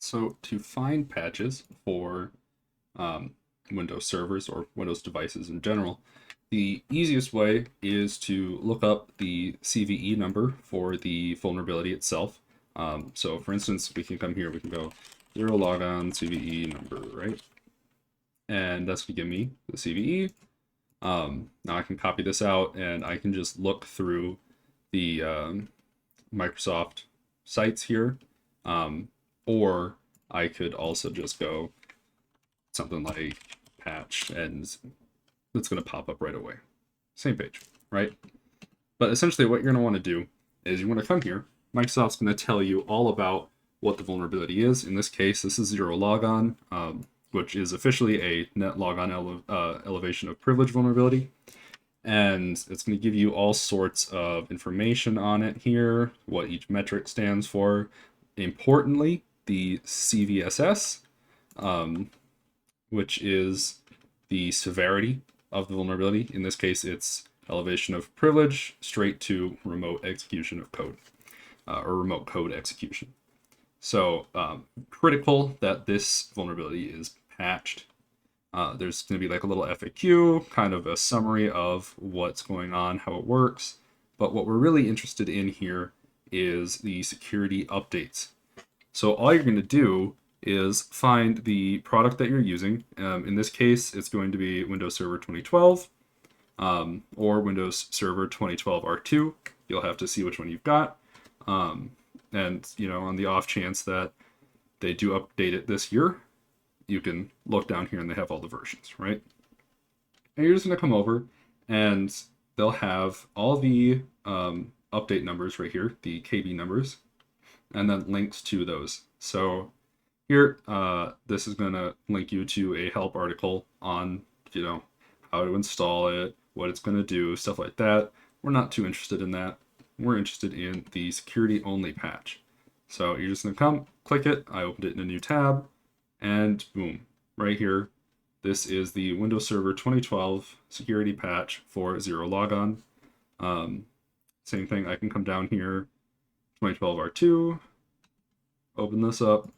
So to find patches for Windows servers or Windows devices in general, the easiest way is to look up the CVE number for the vulnerability itself. So for instance, we can come here, we can go 0 logon CVE number, right? And that's going to give me the CVE. Now I can copy this out and I can just look through the Microsoft sites here. Or I could also just go something like patch and it's going to pop up right away. Same page, right? But essentially what you're going to want to do is you want to come here. Microsoft's going to tell you all about what the vulnerability is. In this case, this is 0 logon, which is officially a net logon elevation of privilege vulnerability. And it's going to give you all sorts of information on it here, what each metric stands for. Importantly, the CVSS, which is the severity of the vulnerability. In this case, it's elevation of privilege straight to remote execution of code, or remote code execution. So critical that this vulnerability is patched. There's going to be like a little FAQ, kind of a summary of what's going on, how it works. But what we're really interested in here is the security updates. So all you're going to do is find the product that you're using. In this case, it's going to be Windows Server 2012 or Windows Server 2012 R2. You'll have to see which one you've got. And, you know, on the off chance that they do update it this year, you can look down here and they have all the versions, right? And you're just going to come over and they'll have all the update numbers right here, the KB numbers, and then links to those. So here, this is going to link you to a help article on, you know, how to install it, what it's going to do, stuff like that. We're not too interested in that. We're interested in the security only patch. So you're just going to come, click it. I opened it in a new tab, and boom, right here. This is the Windows Server 2012 security patch for 0 logon. Same thing, I can come down here, 2012 R2, open this up,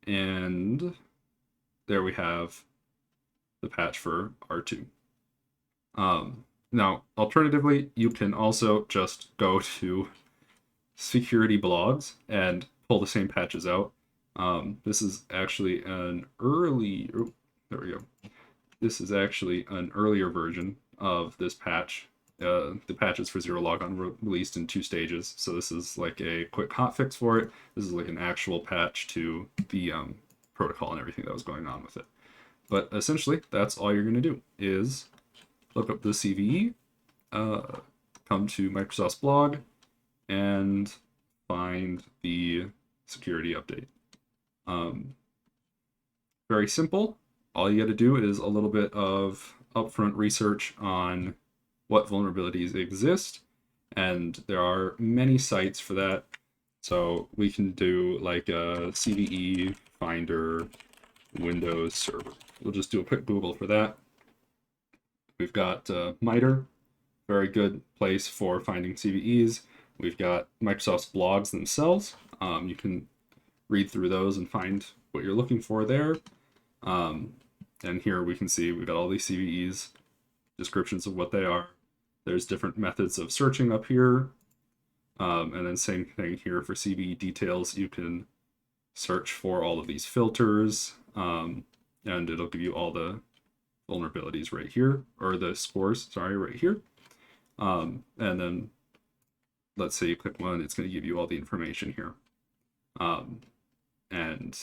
and there we have the patch for R2. Now, alternatively, you can also just go to security blogs and pull the same patches out. This is actually an early, there we go. This is actually an earlier version of this patch. The patches for 0 logon were released in 2 stages, so this is like a quick hotfix for it. This is like an actual patch to the protocol and everything that was going on with it. But essentially, that's all you're going to do is look up the CVE, come to Microsoft's blog, and find the security update. Very simple. All you got to do is a little bit of upfront research on what vulnerabilities exist, and there are many sites for that. So we can do like a CVE Finder Windows Server. We'll just do a quick Google for that. We've got MITRE, very good place for finding CVEs. We've got Microsoft's blogs themselves. You can read through those and find what you're looking for there. And here we can see we've got all these CVEs, descriptions of what they are. There's different methods of searching up here. And then same thing here for CVE details. You can search for all of these filters, and it'll give you all the vulnerabilities right here, or the scores, sorry, right here. And then let's say you click one, it's going to give you all the information here. And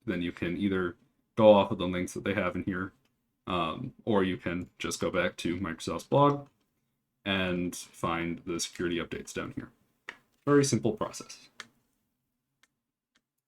then you can either go off of the links that they have in here, or you can just go back to Microsoft's blog and find the security updates down here. Very simple process.